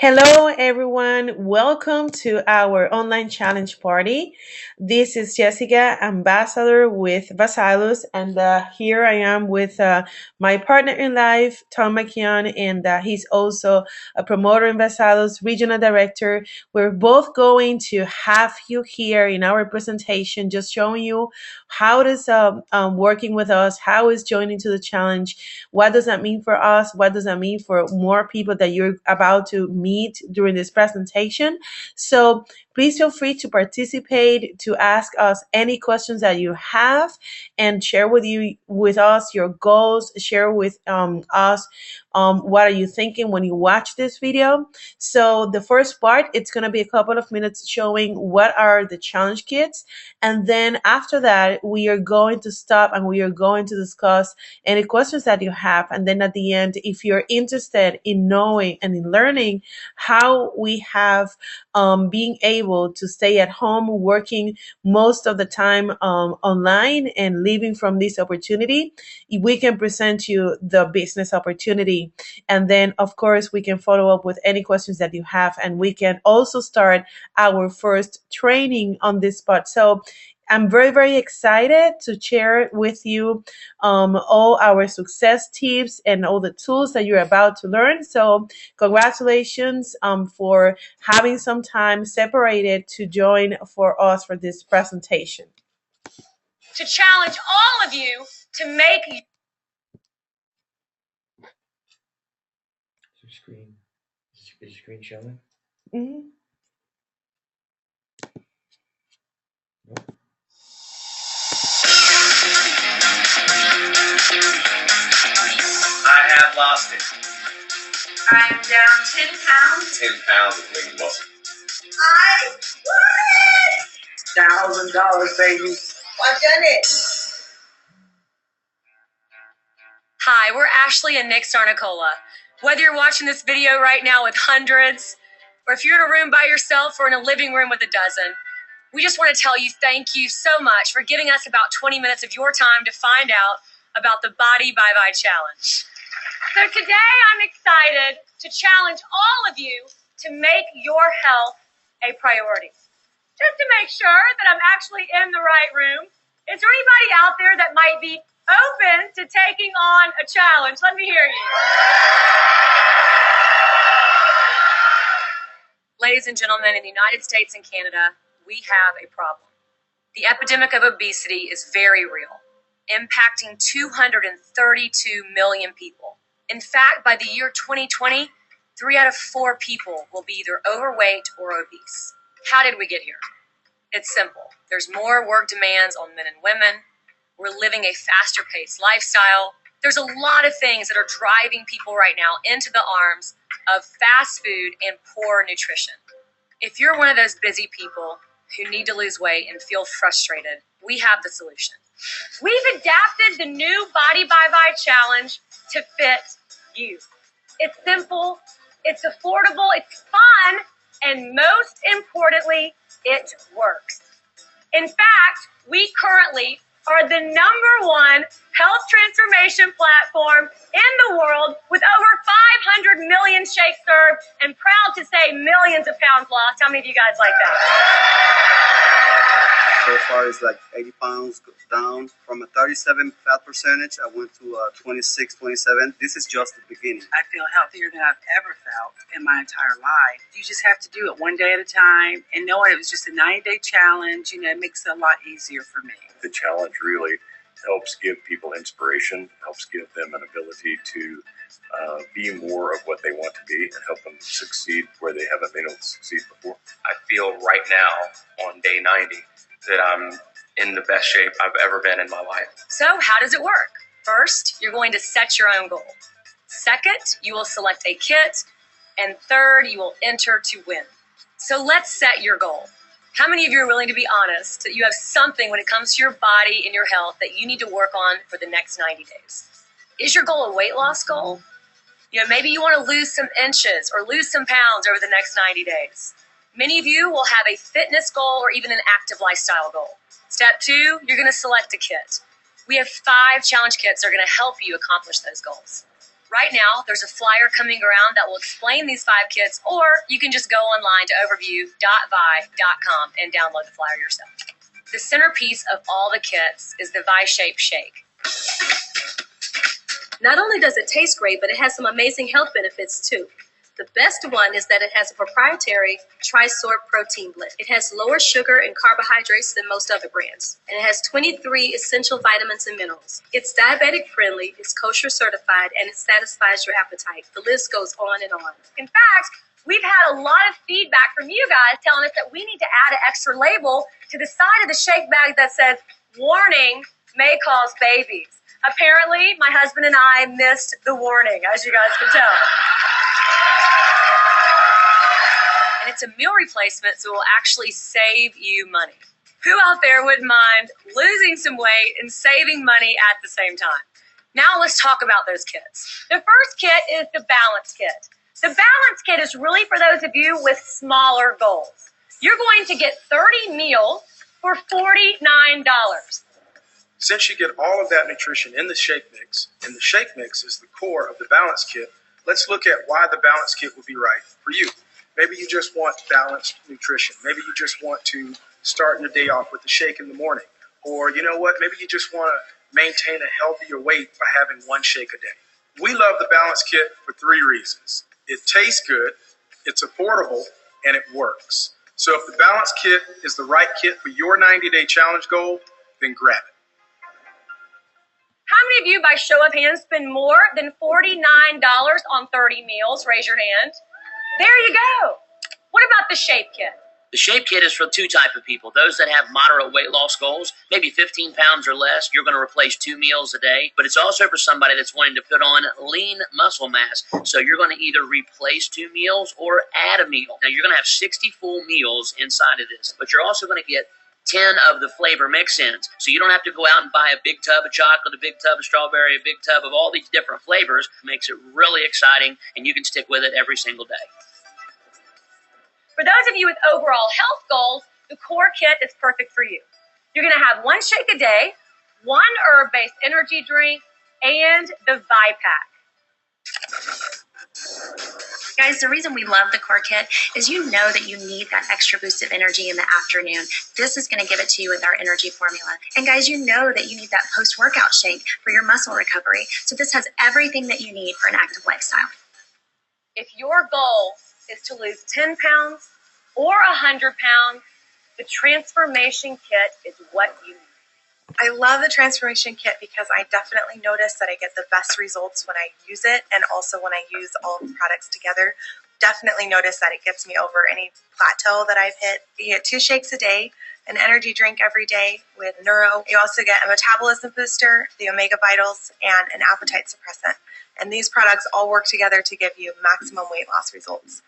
Hello, everyone. Welcome to our online challenge party. This is Jessica, ambassador with VISALUS, and here I am with my partner in life, Tom McKeon, and he's also a promoter in VISALUS, regional director. We're both going to have you here in our presentation, just showing you how does working with us, how is joining to the challenge, what does that mean for us? What does that mean for more people that you're about to meet during this presentation? So please feel free to participate, to ask us any questions that you have, and share with us your goals. Share with us what are you thinking when you watch this video. So the first part, it's going to be a couple of minutes showing what are the challenge kits, and then after that, we are going to stop and we are going to discuss any questions that you have. And then at the end, if you're interested in knowing and in learning how we have being able to stay at home working most of the time online and living from this opportunity, we can present you the business opportunity. And then, of course, we can follow up with any questions that you have. And we can also start our first training on this spot. So I'm very, very excited to share with you all our success tips and all the tools that you're about to learn. So congratulations for having some time separated to join for us for this presentation. To challenge all of you to make Is your screen showing? Mm-hmm. I have lost it. I am down 10 pounds. 10 pounds of lean muscle. I $1,000, baby. I've done it. Hi, we're Ashley and Nick Sarnicola. Whether you're watching this video right now with hundreds, or if you're in a room by yourself or in a living room with a dozen, we just want to tell you thank you so much for giving us about 20 minutes of your time to find out about the Body Bye Bye Challenge. So today I'm excited to challenge all of you to make your health a priority. Just to make sure that I'm actually in the right room, is there anybody out there that might be open to taking on a challenge? Let me hear you. Ladies and gentlemen, in the United States and Canada, we have a problem. The epidemic of obesity is very real, impacting 232 million people. In fact, by the year 2020, 3 out of 4 people will be either overweight or obese. How did we get here? It's simple. There's more work demands on men and women. We're living a faster paced lifestyle. There's a lot of things that are driving people right now into the arms of fast food and poor nutrition. If you're one of those busy people who need to lose weight and feel frustrated, we have the solution. We've adapted the new Body Bye Bye Challenge to fit you. It's simple, it's affordable, it's fun, and most importantly, it works. In fact, we currently are the #1 health transformation platform in the world with over 500 million shakes served and proud to say millions of pounds lost. How many of you guys like that? So far, it's like 80 pounds down. From a 37 fat percentage, I went to 26, 27. This is just the beginning. I feel healthier than I've ever felt in my entire life. You just have to do it one day at a time. And knowing it was just a 90-day challenge, it makes it a lot easier for me. The challenge really helps give people inspiration, helps give them an ability to be more of what they want to be and help them succeed where they haven't been able to succeed before. I feel right now on day 90 that I'm in the best shape I've ever been in my life. So how does it work? First, you're going to set your own goal. Second, you will select a kit. And third, you will enter to win. So let's set your goal. How many of you are willing to be honest that you have something when it comes to your body and your health that you need to work on for the next 90 days? Is your goal a weight loss goal? Maybe you want to lose some inches or lose some pounds over the next 90 days. Many of you will have a fitness goal or even an active lifestyle goal. Step 2, you're going to select a kit. We have 5 challenge kits that are going to help you accomplish those goals. Right now, there's a flyer coming around that will explain these 5 kits, or you can just go online to overview.vi.com and download the flyer yourself. The centerpiece of all the kits is the Vi-Shape Shake. Not only does it taste great, but it has some amazing health benefits too. The best one is that it has a proprietary tri-sort protein blend. It has lower sugar and carbohydrates than most other brands, and it has 23 essential vitamins and minerals. It's diabetic friendly, it's kosher certified, and it satisfies your appetite. The list goes on and on. In fact, we've had a lot of feedback from you guys telling us that we need to add an extra label to the side of the shake bag that says, "Warning, may cause babies." Apparently, my husband and I missed the warning, as you guys can tell. And it's a meal replacement, so it will actually save you money. Who out there wouldn't mind losing some weight and saving money at the same time? Now let's talk about those kits. The first kit is the Balance Kit. The Balance Kit is really for those of you with smaller goals. You're going to get 30 meals for $49. Since you get all of that nutrition in the shake mix, and the shake mix is the core of the Balance Kit, let's look at why the Balance Kit would be right for you. Maybe you just want balanced nutrition. Maybe you just want to start your day off with the shake in the morning. Or you know what, maybe you just want to maintain a healthier weight by having 1 shake a day. We love the Balance Kit for 3 reasons. It tastes good, it's affordable, and it works. So if the Balance Kit is the right kit for your 90-day challenge goal, then grab it. How many of you, by show of hands, spend more than $49 on 30 meals? Raise your hand. There you go. What about the Shape Kit? The Shape Kit is for 2 types of people. Those that have moderate weight loss goals, maybe 15 pounds or less, you're going to replace 2 meals a day. But it's also for somebody that's wanting to put on lean muscle mass. So you're going to either replace 2 meals or add a meal. Now, you're going to have 60 full meals inside of this, but you're also going to get 10 of the flavor mix-ins. So you don't have to go out and buy a big tub of chocolate, a big tub of strawberry, a big tub of all these different flavors. It makes it really exciting, and you can stick with it every single day. For those of you with overall health goals, the Core Kit is perfect for you. You're going to have 1 shake a day, 1 herb-based energy drink, and the Vi-Pack. Guys, the reason we love the Core Kit is you know that you need that extra boost of energy in the afternoon. This is going to give it to you with our energy formula. And guys, you know that you need that post-workout shake for your muscle recovery. So this has everything that you need for an active lifestyle. If your goal is to lose 10 pounds or 100 pounds, the Transformation Kit is what you need. I love the Transformation Kit because I definitely notice that I get the best results when I use it, and also when I use all the products together. Definitely notice that it gets me over any plateau that I've hit. You get 2 shakes a day, an energy drink every day with Neuro. You also get a metabolism booster, the Omega Vitals, and an appetite suppressant. And these products all work together to give you maximum weight loss results.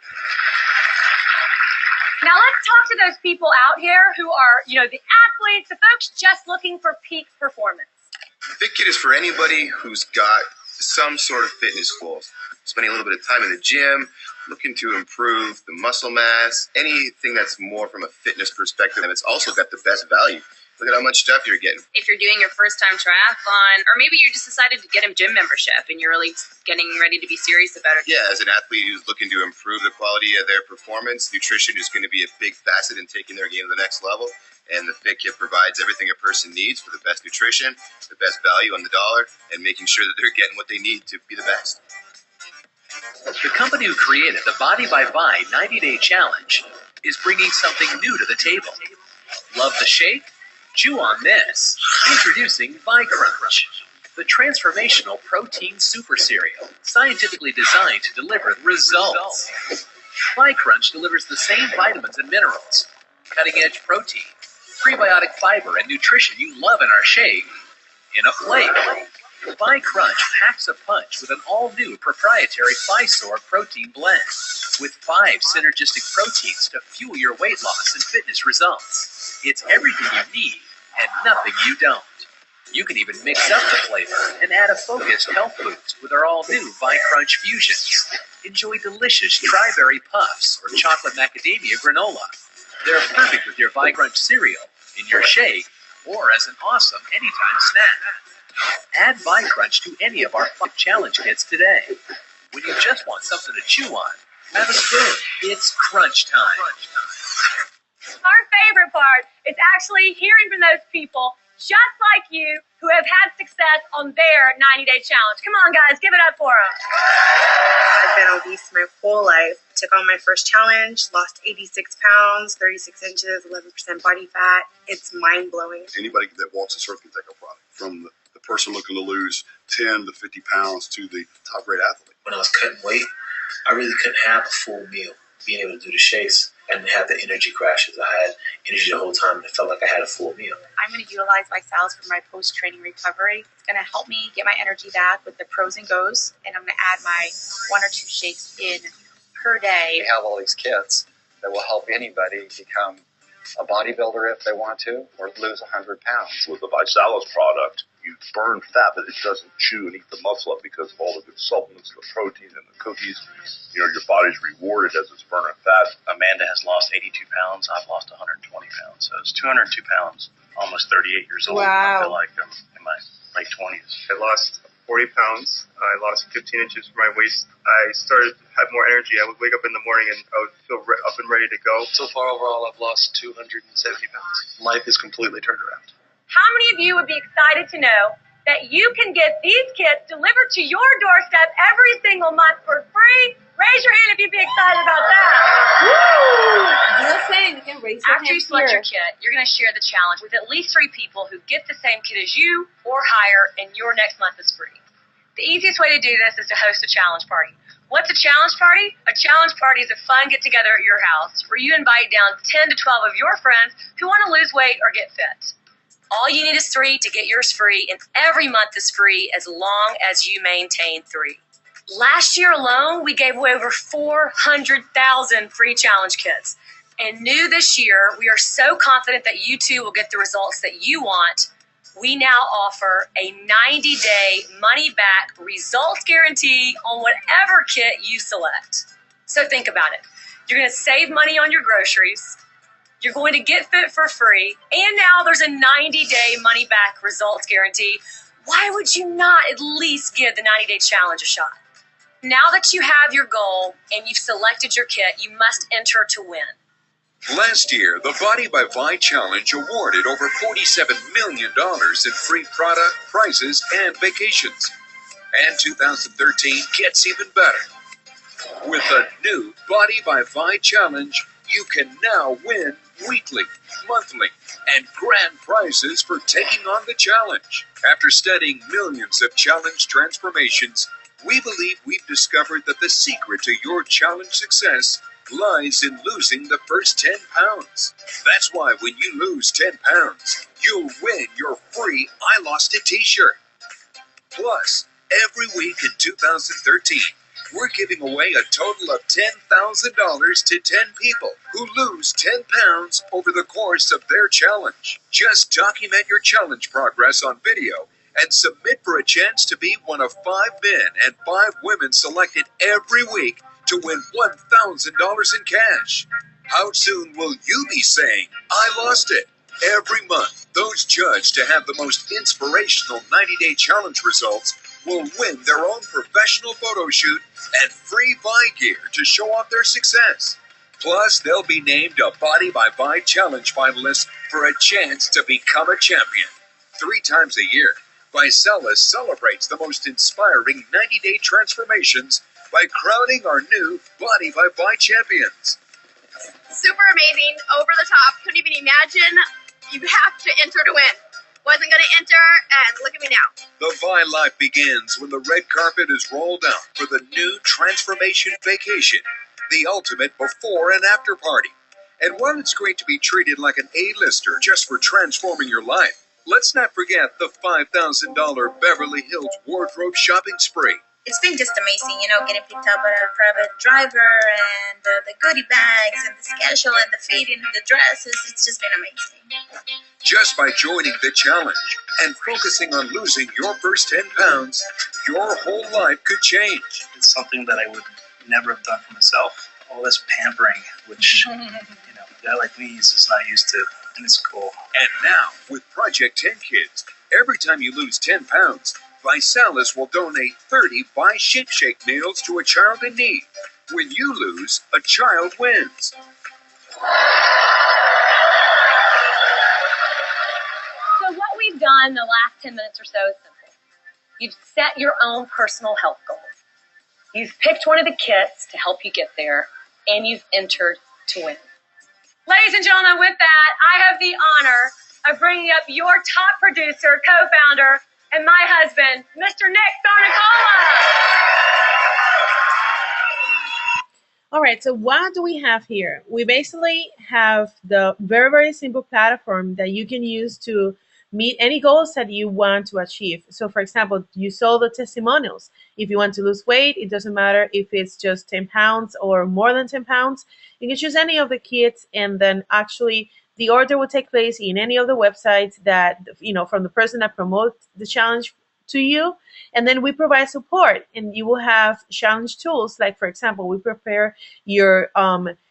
Now let's talk to those people out here who are, the athletes, the folks just looking for peak performance. The Fit Kit is for anybody who's got some sort of fitness goals. Spending a little bit of time in the gym, looking to improve the muscle mass, anything that's more from a fitness perspective. And it's also got the best value. Look at how much stuff you're getting. If you're doing your first time triathlon, or maybe you just decided to get a gym membership and you're really getting ready to be serious about it. Yeah, as an athlete who's looking to improve the quality of their performance, nutrition is going to be a big facet in taking their game to the next level. And the Fit Kit provides everything a person needs for the best nutrition, the best value on the dollar, and making sure that they're getting what they need to be the best. The company who created the Body by Vi 90-Day Challenge is bringing something new to the table. Love the shake? Chew on this. Introducing Vi Crunch, the transformational protein super cereal, scientifically designed to deliver results. Vi Crunch delivers the same vitamins and minerals, cutting-edge protein, prebiotic fiber, and nutrition you love in our shake in a flake. Vi Crunch packs a punch with an all-new proprietary VISALUS protein blend with 5 synergistic proteins to fuel your weight loss and fitness results. It's everything you need and nothing you don't. You can even mix up the flavor and add a focused health boost with our all-new Vi Crunch Fusions. Enjoy delicious tri-berry puffs or chocolate macadamia granola. They're perfect with your Vi Crunch cereal, in your shake, or as an awesome anytime snack. Add ViCrunch to any of our 5 challenge kits today. When you just want something to chew on, have a spoon. It's crunch time. Our favorite part is actually hearing from those people just like you who have had success on their 90-day challenge. Come on, guys, give it up for them. I've been obese my whole life. Took on my first challenge, lost 86 pounds, 36 inches, 11% body fat. It's mind-blowing. Anybody that walks the earth can take our product, from the person looking to lose 10 to 50 pounds to the top-grade athlete. When I was cutting weight, I really couldn't have a full meal. Being able to do the shakes and have the energy crashes. I had energy the whole time and it felt like I had a full meal. I'm going to utilize VISALUS for my post-training recovery. It's going to help me get my energy back with the pros and goes, and I'm going to add my 1 or 2 shakes in per day. We have all these kits that will help anybody become a bodybuilder if they want to, or lose 100 pounds. With the VISALUS product, you burn fat, but it doesn't chew and eat the muscle up because of all the good supplements, the protein and the cookies. You know, your body's rewarded as it's burning fat. Amanda has lost 82 pounds. I've lost 120 pounds. So it's 202 pounds, almost 38 years old. Wow. I feel like I'm in my late 20s. I lost 40 pounds. I lost 15 inches from my waist. I started to have more energy. I would wake up in the morning and I would feel up and ready to go. So far overall, I've lost 270 pounds. Life is completely turned around. How many of you would be excited to know that you can get these kits delivered to your doorstep every single month for free? Raise your hand if you'd be excited about that. Woo! Just saying, you can raise your After hand you select here. your kit, you're going to share the challenge with at least 3 people who get the same kit as you or higher, and your next month is free. The easiest way to do this is to host a challenge party. What's a challenge party? A challenge party is a fun get-together at your house where you invite down 10 to 12 of your friends who want to lose weight or get fit. All you need is 3 to get yours free, and every month is free as long as you maintain 3. Last year alone, we gave away over 400,000 free challenge kits. And new this year, we are so confident that you too will get the results that you want. We now offer a 90-day money-back results guarantee on whatever kit you select. So think about it. You're going to save money on your groceries. You're going to get fit for free. And now there's a 90-day money-back results guarantee. Why would you not at least give the 90-day challenge a shot? Now that you have your goal and you've selected your kit, you must enter to win. Last year, the Body by Vi Challenge awarded over $47 million in free product, prizes, and vacations. And 2013 gets even better. With the new Body by Vi Challenge, you can now win weekly, monthly, and grand prizes for taking on the challenge. After studying millions of challenge transformations, we believe we've discovered that the secret to your challenge success lies in losing the first 10 pounds. That's why when you lose 10 pounds, you'll win your free I Lost It t-shirt. Plus, every week in 2013, we're giving away a total of $10,000 to 10 people who lose 10 pounds over the course of their challenge. Just document your challenge progress on video and submit for a chance to be one of 5 men and 5 women selected every week to win $1,000 in cash. How soon will you be saying, I lost it? Every month, those judged to have the most inspirational 90-day challenge results will win their own professional photo shoot and free Vi gear to show off their success. Plus, they'll be named a Body by Vi Challenge finalist for a chance to become a champion. 3 times a year, VISALUS celebrates the most inspiring 90-day transformations by crowning our new Body by Vi champions. Super amazing, over the top. Couldn't even imagine. You have to enter to win. Wasn't going to enter, and look at me now. The Vi life begins when the red carpet is rolled out for the new Transformation Vacation, the ultimate before and after party. And while it's great to be treated like an A-lister just for transforming your life, let's not forget the $5,000 Beverly Hills wardrobe shopping spree. It's been just amazing, you know, getting picked up by a private driver and the goodie bags and the schedule and the fitting and the dresses. It's just been amazing. Just by joining the challenge and focusing on losing your first 10 pounds, your whole life could change. It's something that I would never have done for myself. All this pampering, which, a guy like me is just not used to, and it's cool. And now, with Project 10 Kids, Every time you lose 10 pounds, VISALUS will donate 30 Buy Shape Shake meals to a child in need. When you lose, a child wins. So what we've done the last 10 minutes or so is simple. You've set your own personal health goals. You've picked one of the kits to help you get there, and you've entered to win. Ladies and gentlemen, with that, I have the honor of bringing up your top producer, co-founder, and my husband, Mr. Nick Sarnicola. All right, so what do we have here? We basically have the very, very simple platform that you can use to meet any goals that you want to achieve. So for example, you saw the testimonials. If you want to lose weight, it doesn't matter if it's just 10 pounds or more than 10 pounds. You can choose any of the kits, and then actually the order will take place in any of the websites that, from the person that promotes the challenge to you. And then we provide support, and you will have challenge tools. Like, for example, we prepare your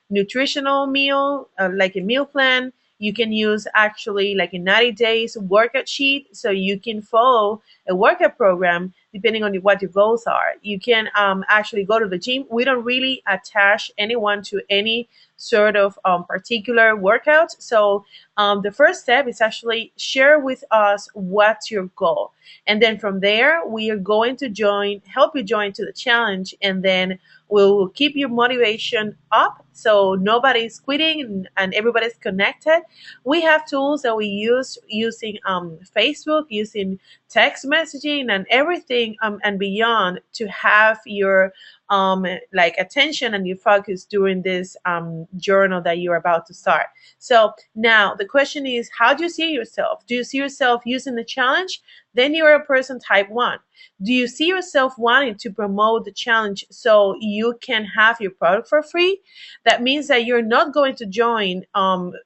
nutritional meal, like a meal plan. You can use actually like a 90 days workout sheet, so you can follow a workout program depending on what your goals are. You can actually go to the gym. We don't really attach anyone to any sort of particular workout. So the first step is actually share with us what's your goal. And then from there, we are going to help you join to the challenge, and then we'll keep your motivation up so nobody's quitting and everybody's connected. We have tools that we use using Facebook, using text messaging and everything and beyond to have your attention and your focus during this journal that you're about to start. So now the question is, how do you see yourself? Do you see yourself using the challenge? Then you're a person type 1. Do you see yourself wanting to promote the challenge so you can have your product for free? That means that you're not going to join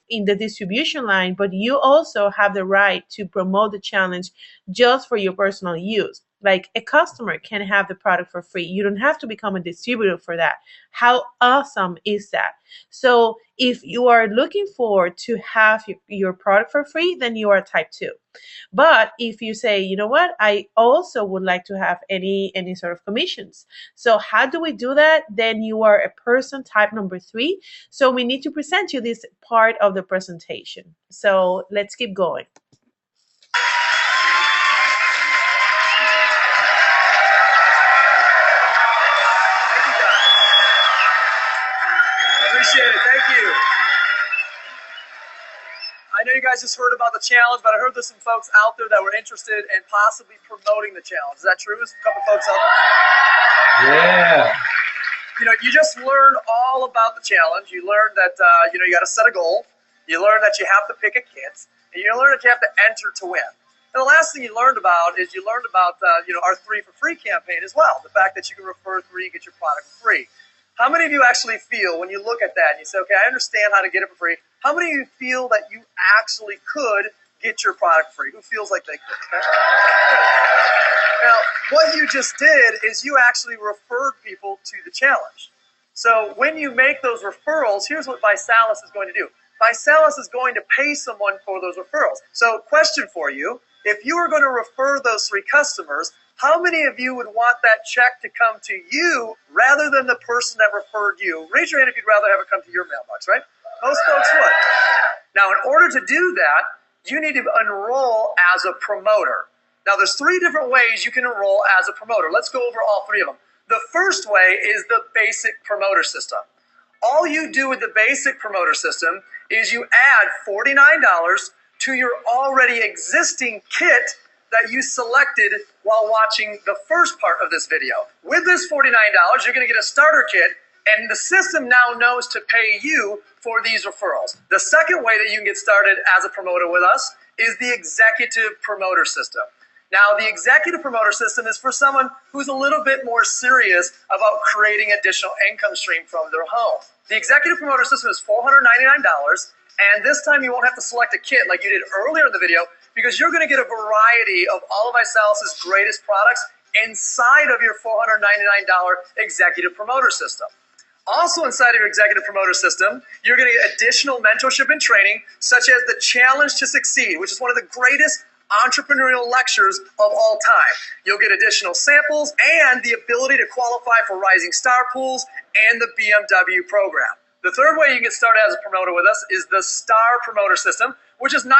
in the distribution line, but you also have the right to promote the challenge just for your personal use. Like, a customer can have the product for free. You don't have to become a distributor for that. How awesome is that? So if you are looking forward to have your product for free, then you are type 2. But if you say, you know what, I also would like to have any sort of commissions. So how do we do that? Then you are a person type number 3. So we need to present you this part of the presentation. So let's keep going. Appreciate it. Thank you. I know you guys just heard about the challenge, but I heard there's some folks out there that were interested in possibly promoting the challenge. Is that true? There's a couple folks out there? Yeah. You just learned all about the challenge. You learned that, you got to set a goal. You learned that you have to pick a kit. And you learned that you have to enter to win. And the last thing you learned about is our 3 for Free campaign as well. The fact that you can refer 3 and get your product for free. How many of you actually feel, when you look at that and you say, okay, I understand how to get it for free, how many of you feel that you actually could get your product free? Who feels like they could? Okay? Now, what you just did is you actually referred people to the challenge. So when you make those referrals, here's what VISALUS is going to do. VISALUS is going to pay someone for those referrals. So question for you, if you were going to refer those 3 customers, how many of you would want that check to come to you rather than the person that referred you? Raise your hand if you'd rather have it come to your mailbox, right? Most folks would. Now, in order to do that, you need to enroll as a promoter. Now, there's 3 different ways you can enroll as a promoter. Let's go over all 3 of them. The first way is the basic promoter system. All you do with the basic promoter system is you add $49 to your already existing kit that you selected while watching the first part of this video. With this $49, you're going to get a starter kit, and the system now knows to pay you for these referrals. The second way that you can get started as a promoter with us is the executive promoter system. Now, the executive promoter system is for someone who's a little bit more serious about creating additional income stream from their home. The executive promoter system is $499, and this time you won't have to select a kit like you did earlier in the video, because you're going to get a variety of all of VISALUS's greatest products inside of your $499 executive promoter system. Also inside of your executive promoter system, you're going to get additional mentorship and training, such as the Challenge to Succeed, which is one of the greatest entrepreneurial lectures of all time. You'll get additional samples and the ability to qualify for Rising Star pools and the BMW program. The third way you can get started as a promoter with us is the Star Promoter System, which is $999.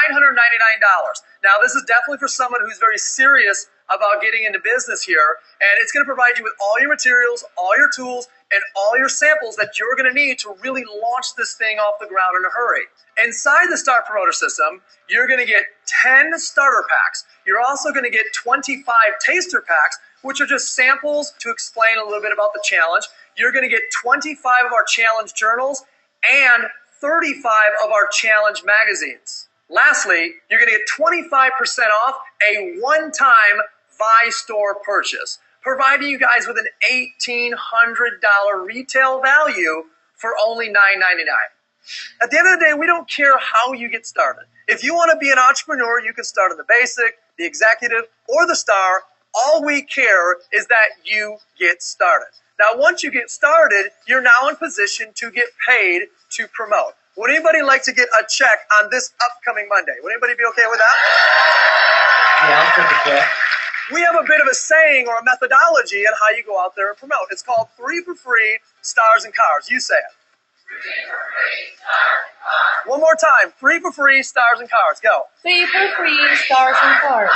Now, this is definitely for someone who's very serious about getting into business here, and it's going to provide you with all your materials, all your tools, and all your samples that you're going to need to really launch this thing off the ground in a hurry. Inside the Star Promoter System, you're going to get 10 starter packs. You're also going to get 25 taster packs, which are just samples to explain a little bit about the challenge. You're going to get 25 of our challenge journals and 35 of our challenge magazines. Lastly, you're going to get 25% off a one-time Vi store purchase, providing you guys with an $1,800 retail value for only $999. At the end of the day, we don't care how you get started. If you want to be an entrepreneur, you can start in the basic, the executive, or the star. All we care is that you get started. Now, once you get started, you're now in position to get paid to promote. Would anybody like to get a check on this upcoming Monday? Would anybody be okay with that? Yeah, I'll take a check. We have a bit of a saying or a methodology on how you go out there and promote. It's called 3 for free, stars and cars. You say it. 3 for free, stars and cars. One more time. 3 for free, stars and cars. Go. 3 for free, stars and cars.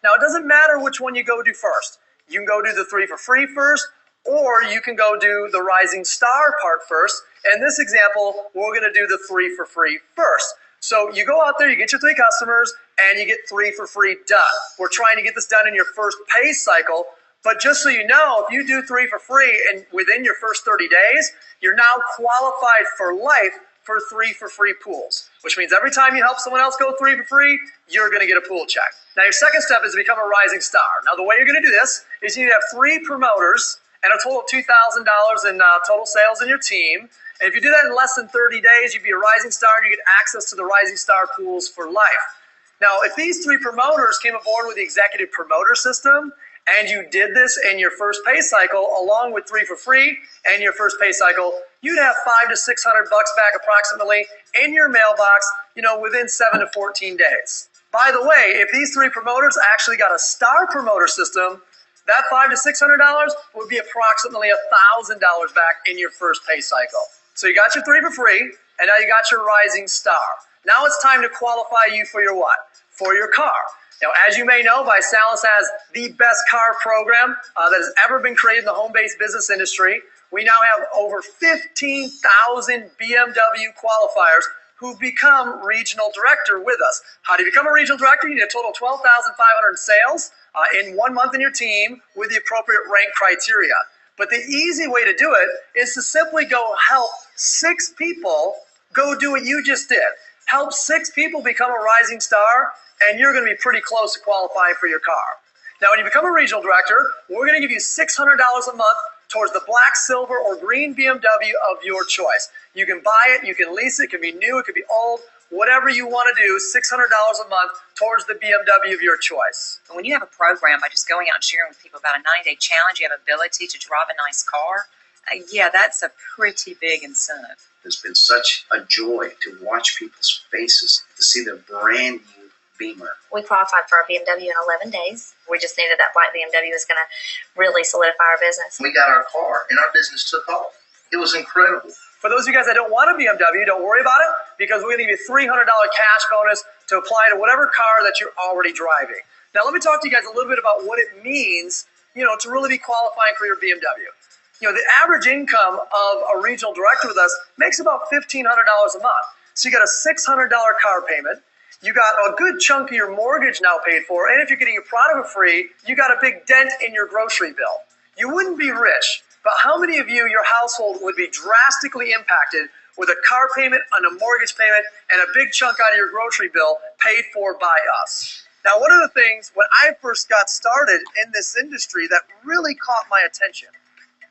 Now, it doesn't matter which one you go do first. You can go do the 3 for free first, or you can go do the Rising Star part first. In this example, we're going to do the 3 for free first. So you go out there, you get your 3 customers, and you get 3 for free done. We're trying to get this done in your first pay cycle, but just so you know, if you do 3 for free and within your first 30 days, you're now qualified for life for 3 for free pools, which means every time you help someone else go 3 for free, you're going to get a pool check. Now, your second step is to become a Rising Star. Now, the way you're going to do this is you need to have 3 promoters and a total of $2,000 in total sales in your team. And if you do that in less than 30 days, you'd be a Rising Star and you get access to the Rising Star pools for life. Now, if these 3 promoters came aboard with the Executive Promoter System and you did this in your first pay cycle along with 3 for free and your first pay cycle, you'd have $500 to $600 back approximately in your mailbox, within 7 to 14 days. By the way, if these 3 promoters actually got a Star Promoter System, that $500 to $600 would be approximately $1,000 back in your first pay cycle. So you got your 3 for free, and now you got your Rising Star. Now it's time to qualify you for your what? For your car. Now, as you may know, VISALUS has the best car program that has ever been created in the home-based business industry. We now have over 15,000 BMW qualifiers who've become regional director with us. How do you become a regional director? You need a total of 12,500 sales in 1 month in your team with the appropriate rank criteria. But the easy way to do it is to simply go help 6 people go do what you just did. Help 6 people become a Rising Star, and you're going to be pretty close to qualifying for your car. Now, when you become a regional director, we're going to give you $600 a month towards the black, silver, or green BMW of your choice. You can buy it, you can lease it, it can be new, it could be old, whatever you want to do, $600 a month towards the BMW of your choice. And when you have a program by just going out and sharing with people about a 90-day challenge, you have ability to drive a nice car, yeah, that's a pretty big incentive. It's been such a joy to watch people's faces, to see their brand new Beamer. We qualified for our BMW in 11 days. We just knew that black BMW was going to really solidify our business. We got our car, and our business took off. It was incredible. For those of you guys that don't want a BMW, don't worry about it, because we're going to give you a $300 cash bonus to apply to whatever car that you're already driving. Now, let me talk to you guys a little bit about what it means, to really be qualifying for your BMW. The average income of a regional director with us makes about $1,500 a month. So you got a $600 car payment. You got a good chunk of your mortgage now paid for, and if you're getting your product for free, you got a big dent in your grocery bill. You wouldn't be rich, but how many of you, your household would be drastically impacted with a car payment and a mortgage payment and a big chunk out of your grocery bill paid for by us? Now, one of the things when I first got started in this industry that really caught my attention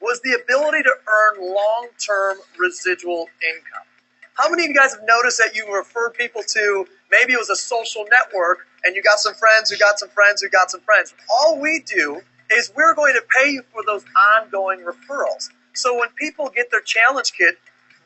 was the ability to earn long-term residual income. How many of you guys have noticed that you refer people to, maybe it was a social network, and you got some friends who got some friends who got some friends? All we do is we're going to pay you for those ongoing referrals. So when people get their challenge kit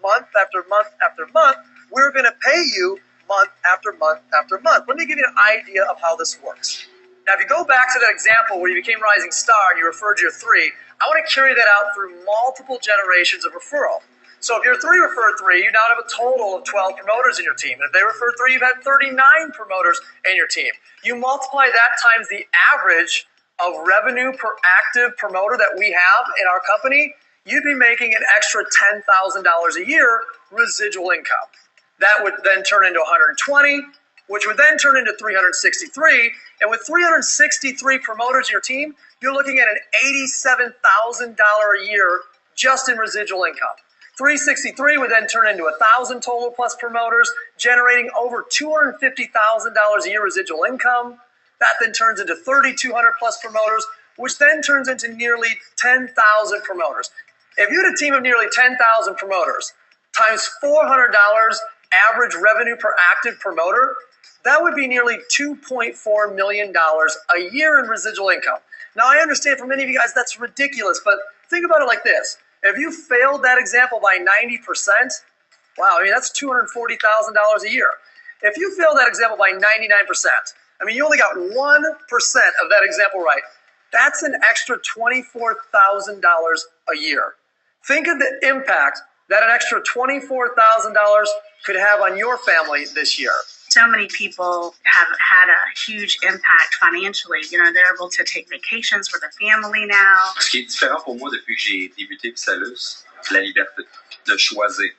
month after month after month, we're going to pay you month after month after month. Let me give you an idea of how this works. Now, if you go back to that example where you became Rising Star and you referred to your 3, I want to carry that out through multiple generations of referral. So if your 3 referred 3, you now have a total of 12 promoters in your team. And if they referred 3, you've had 39 promoters in your team. You multiply that times the average of revenue per active promoter that we have in our company, you'd be making an extra $10,000 a year residual income. That would then turn into 120, which would then turn into 363. And with 363 promoters in your team, you're looking at an $87,000 a year just in residual income. 363 would then turn into 1,000 total plus promoters, generating over $250,000 a year residual income. That then turns into 3,200 plus promoters, which then turns into nearly 10,000 promoters. If you had a team of nearly 10,000 promoters times $400 average revenue per active promoter, that would be nearly $2.4 million a year in residual income. Now, I understand for many of you guys that's ridiculous, but think about it like this. If you failed that example by 90%, wow, I mean, that's $240,000 a year. If you failed that example by 99%, I mean, you only got 1% of that example right. That's an extra $24,000 a year. Think of the impact that an extra $24,000 could have on your family this year. So many people have had a huge impact financially. You know, they're able to take vacations with their family now. Ce qui est différent pour moi depuis que j'ai débuté VISALUS, la liberté de choisir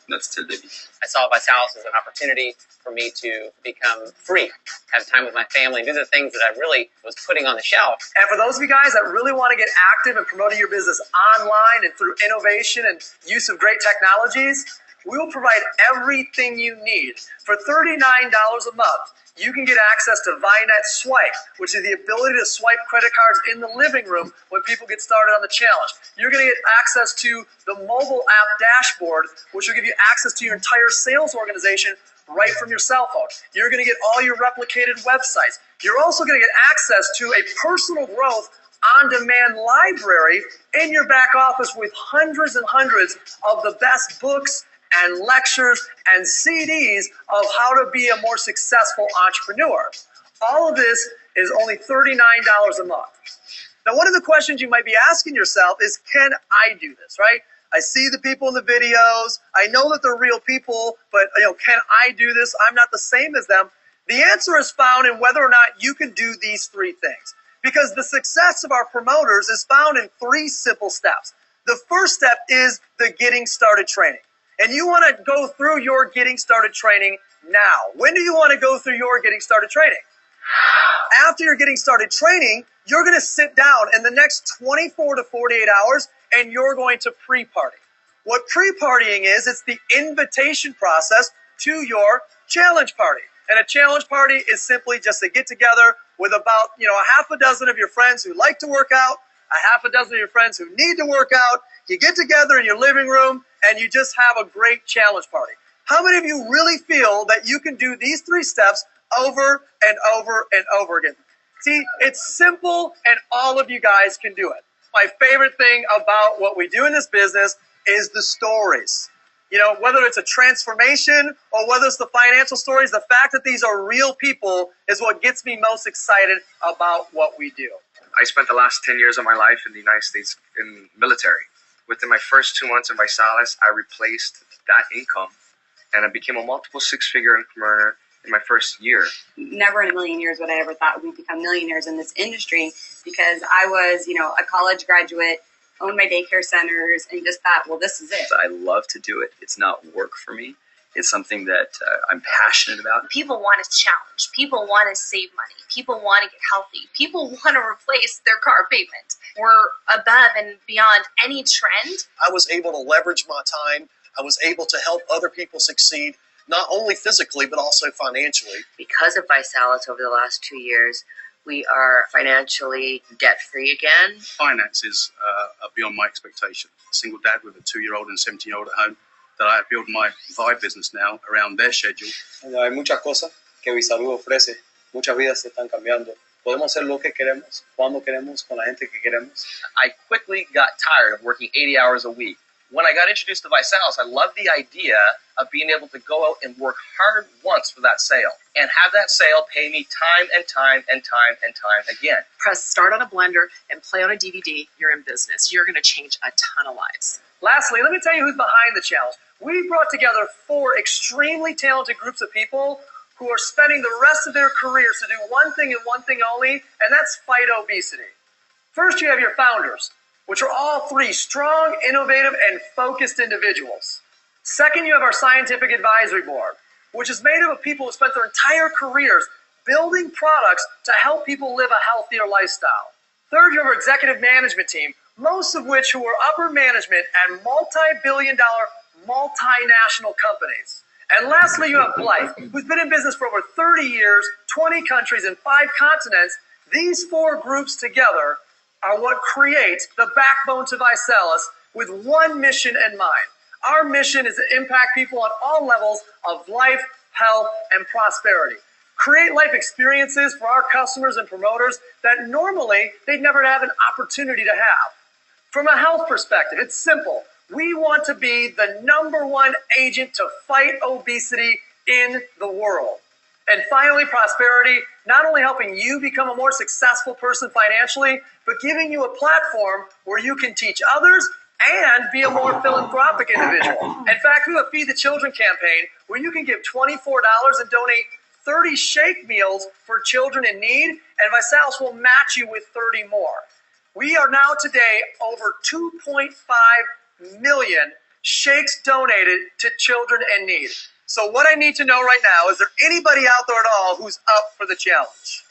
notre style de vie. I saw VISALUS as an opportunity for me to become free, have time with my family, do the things that I really was putting on the shelf. And for those of you guys that really want to get active in promoting your business online and through innovation and use of great technologies, we will provide everything you need. For $39 a month, you can get access to ViNet Swipe, which is the ability to swipe credit cards in the living room when people get started on the challenge. You're going to get access to the mobile app dashboard, which will give you access to your entire sales organization right from your cell phone. You're going to get all your replicated websites. You're also going to get access to a personal growth on-demand library in your back office with hundreds and hundreds of the best books and lectures and CDs of how to be a more successful entrepreneur. All of this is only $39 a month. Now, one of the questions you might be asking yourself is, can I do this, right? I see the people in the videos. I know that they're real people, but can I do this? I'm not the same as them. The answer is found in whether or not you can do these 3 things. Because the success of our promoters is found in 3 simple steps. The first step is the getting started training. And you want to go through your getting started training now. When do you want to go through your getting started training? After your getting started training, you're going to sit down in the next 24 to 48 hours and you're going to pre-party. What pre-partying is, it's the invitation process to your challenge party. And a challenge party is simply just a get together with about, a half a dozen of your friends who like to work out, a half a dozen of your friends who need to work out. You get together in your living room and you just have a great challenge party. How many of you really feel that you can do these 3 steps over and over and over again? See, it's simple and all of you guys can do it. My favorite thing about what we do in this business is the stories. Whether it's a transformation or whether it's the financial stories, the fact that these are real people is what gets me most excited about what we do. I spent the last 10 years of my life in the United States in military. Within my first 2 months in VISALUS, I replaced that income and I became a multiple 6-figure income earner in my first year. Never in a million years would I ever thought we'd become millionaires in this industry, because I was, a college graduate, owned my daycare centers, and just thought, well, this is it. I love to do it. It's not work for me. It's something that I'm passionate about. People want to challenge. People want to save money. People want to get healthy. People want to replace their car payment. We're above and beyond any trend. I was able to leverage my time. I was able to help other people succeed, not only physically, but also financially. Because of VISALUS over the last 2 years, we are financially debt-free again. Finances are beyond my expectation. A single dad with a 2-year-old and a 17-year-old at home, that I have built my Vi business now around their schedule. Hay muchas cosas que VISALUS ofrece. Muchas vidas se están cambiando. Podemos hacer lo que queremos, cuando queremos, con la gente que queremos. I quickly got tired of working 80 hours a week When I got introduced to VISALUS, I loved the idea of being able to go out and work hard once for that sale and have that sale pay me time and time and time and time again. Press start on a blender and play on a DVD, you're in business. You're going to change a ton of lives. Lastly, let me tell you who's behind the challenge. We brought together 4 extremely talented groups of people who are spending the rest of their careers to do one thing and one thing only, and that's fight obesity. First, you have your founders, which are all 3 strong, innovative, and focused individuals. Second, you have our scientific advisory board, which is made up of people who spent their entire careers building products to help people live a healthier lifestyle. Third, you have our executive management team, most of which who are upper management at multi-billion-dollar, multinational companies. And lastly, you have Blythe, who's been in business for over 30 years, 20 countries, and 5 continents. These 4 groups together are what create the backbone to VISALUS with one mission in mind. Our mission is to impact people on all levels of life, health, and prosperity. Create life experiences for our customers and promoters that normally they'd never have an opportunity to have. From a health perspective, it's simple. We want to be the #1 agent to fight obesity in the world. And finally, prosperity, not only helping you become a more successful person financially, but giving you a platform where you can teach others and be a more philanthropic individual. In fact, we have a Feed the Children campaign where you can give $24 and donate 30 shake meals for children in need, and VISALUS will match you with 30 more. We are now today over 2.5 million shakes donated to children in need. So what I need to know right now, is there anybody out there at all who's up for the challenge?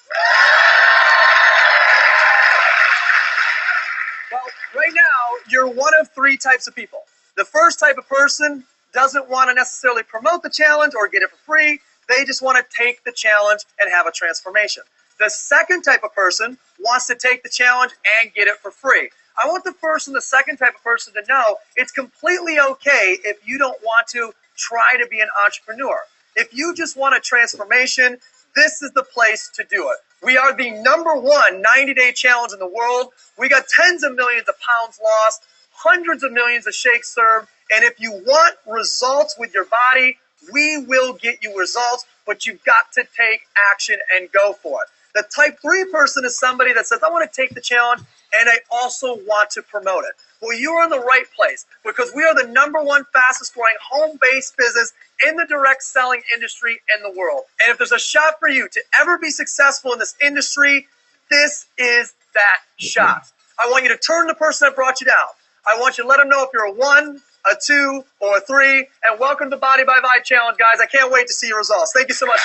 Well, right now, you're one of 3 types of people. The first type of person doesn't want to necessarily promote the challenge or get it for free. They just want to take the challenge and have a transformation. The second type of person wants to take the challenge and get it for free. I want the first and the second type of person to know it's completely okay if you don't want to try to be an entrepreneur. If you just want a transformation, this is the place to do it. We are the #1 90-day challenge in the world. We got tens of millions of pounds lost, hundreds of millions of shakes served, and if you want results with your body, we will get you results, but you've got to take action and go for it. The type 3 person is somebody that says, I want to take the challenge and I also want to promote it. Well, you're in the right place because we are the #1 fastest growing home-based business in the direct selling industry in the world. And if there's a shot for you to ever be successful in this industry, this is that shot. I want you to turn to the person that brought you down. I want you to let them know if you're a 1, a 2, or a 3. And welcome to Body by Vi Challenge, guys. I can't wait to see your results. Thank you so much.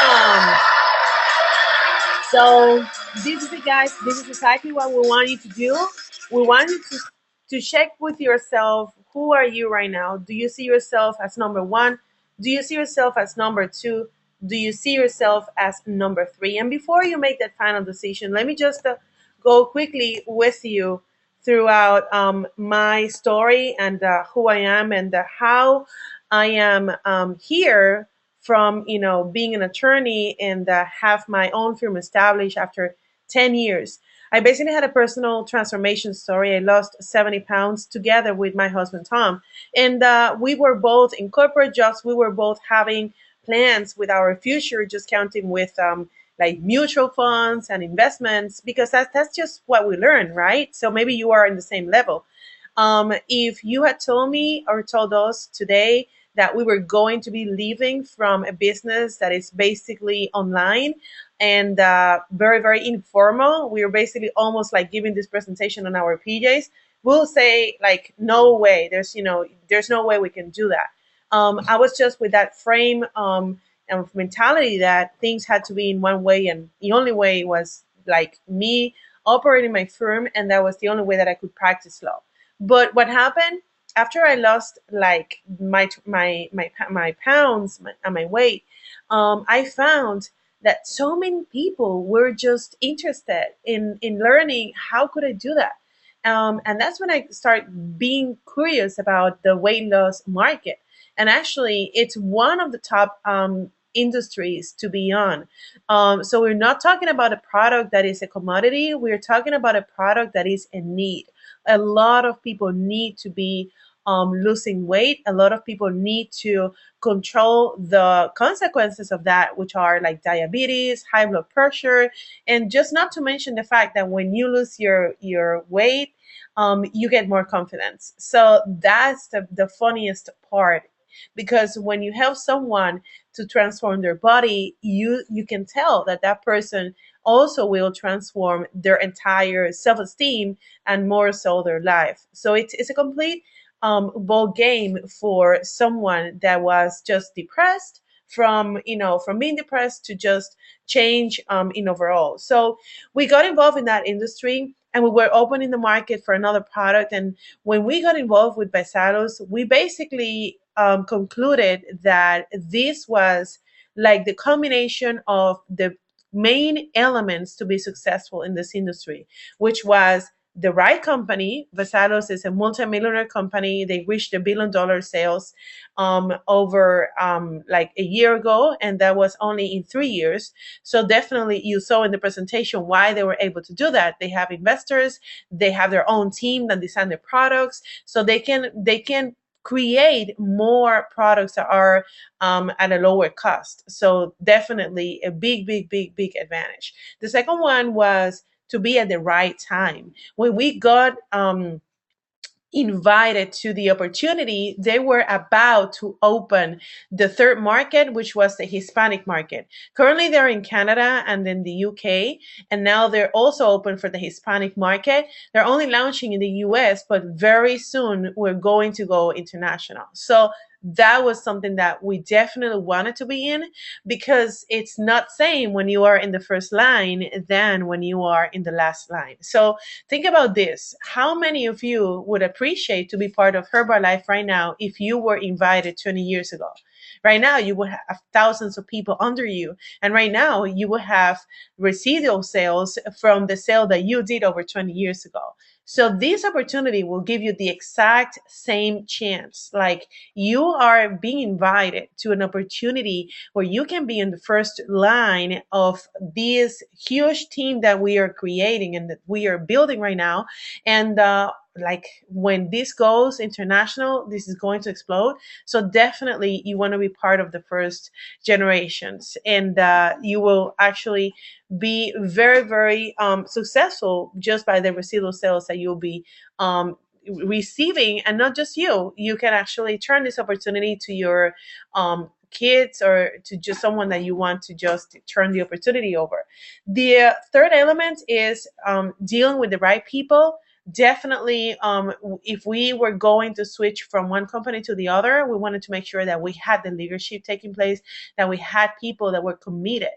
Awesome. So this is it, guys. This is exactly what we want you to do. We want you to check with yourself. Who are you right now? Do you see yourself as #1? Do you see yourself as #2? Do you see yourself as #3? And before you make that final decision, let me just go quickly with you throughout my story and who I am and how I am here from being an attorney and have my own firm established after 10 years. I basically had a personal transformation story. I lost 70 pounds together with my husband, Tom. And we were both in corporate jobs. We were both having plans with our future, just counting with like mutual funds and investments, because that's just what we learn, right? So maybe you are in the same level. If you had told me or told us today that we were going to be leaving from a business that is basically online and very, very informal, we were basically almost like giving this presentation on our PJs, we'll say like, no way, there's no way we can do that. I was just with that frame of mentality that things had to be in one way, and the only way was like me operating my firm, and that was the only way that I could practice law. But what happened after I lost like my pounds and my weight, I found that so many people were just interested in learning how could I do that. And that's when I started being curious about the weight loss market. And actually, it's one of the top industries to be on. So we're not talking about a product that is a commodity. We're talking about a product that is a need. A lot of people need to be losing weight. A lot of people need to control the consequences of that, which are like diabetes, high blood pressure, and just not to mention the fact that when you lose your weight, you get more confidence. So that's the funniest part, because when you help someone to transform their body, you can tell that that person also will transform their entire self-esteem and more so their life. So it's a complete ball game for someone that was just depressed, from being depressed to just change in overall. So we got involved in that industry, and we were opening the market for another product. And when we got involved with VISALUS, we basically concluded that this was like the combination of the main elements to be successful in this industry, which was the right company. VISALUS is a multimillionaire company. They reached $1 billion sales over like a year ago, and that was only in 3 years. So definitely, you saw in the presentation why they were able to do that. They have investors, they have their own team that design their products, so they can create more products that are at a lower cost. So definitely a big, big, big, big advantage. The second one was to be at the right time. When we got invited to the opportunity, they were about to open the third market, which was the Hispanic market. Currently, they're in Canada and in the UK, and now they're also open for the Hispanic market. They're only launching in the US, but very soon we're going to go international. So that was something that we definitely wanted to be in, because it's not same when you are in the first line than when you are in the last line. So think about this. How many of you would appreciate to be part of Herbalife right now if you were invited 20 years ago? Right now, you would have thousands of people under you. And right now, you will have residual sales from the sale that you did over 20 years ago. So this opportunity will give you the exact same chance. Like, you are being invited to an opportunity where you can be in the first line of this huge team that we are creating and that we are building right now. And like, when this goes international, this is going to explode. So definitely you want to be part of the first generations, and you will actually be very, very successful just by the residual sales that you'll be receiving. And not just you can actually turn this opportunity to your kids, or to just someone that you want to just turn the opportunity over. The third element is dealing with the right people. Definitely, if we were going to switch from one company to the other, we wanted to make sure that we had the leadership taking place, that we had people that were committed.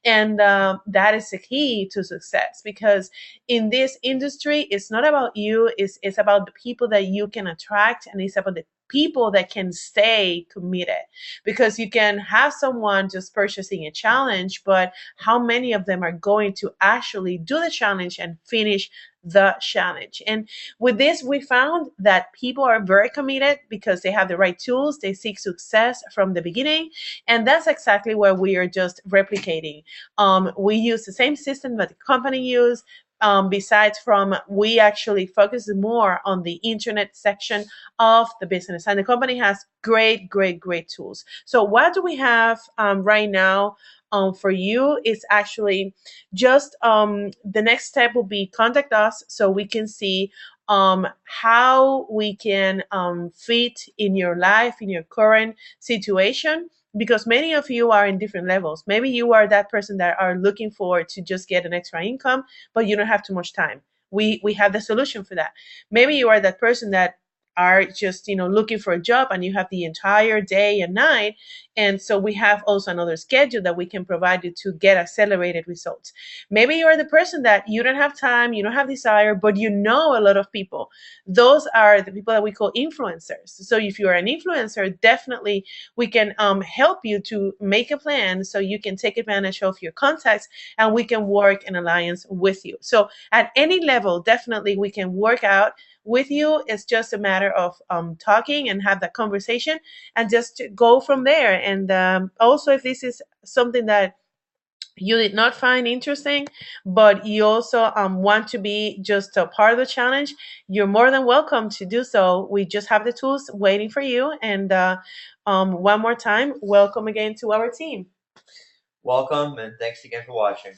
And that is the key to success, because in this industry, it's not about you, it's about the people that you can attract, and it's about the people that can stay committed. Because you can have someone just purchasing a challenge, but how many of them are going to actually do the challenge and finish the challenge? And with this, we found that people are very committed because they have the right tools. They seek success from the beginning, and that's exactly what we are just replicating. We use the same system that the company use. Besides from, we actually focus more on the internet section of the business, and the company has great, great, great tools. So what do we have right now for you? Is actually just the next step will be contact us so we can see how we can fit in your life, in your current situation, because many of you are in different levels. Maybe you are that person that are looking forward to just get an extra income, but you don't have too much time. We have the solution for that. Maybe you are that person that are just looking for a job, and you have the entire day and night, and so we have also another schedule that we can provide you to get accelerated results. Maybe you are the person that you don't have time, you don't have desire, but you know a lot of people. Those are the people that we call influencers. So if you are an influencer, definitely we can help you to make a plan so you can take advantage of your contacts, and we can work in alliance with you. So at any level, definitely we can work out with you. It's just a matter of talking and have that conversation, and just go from there. And also, if this is something that you did not find interesting, but you also want to be just a part of the challenge, you're more than welcome to do so. We just have the tools waiting for you. And one more time, welcome again to our team. Welcome, and thanks again for watching.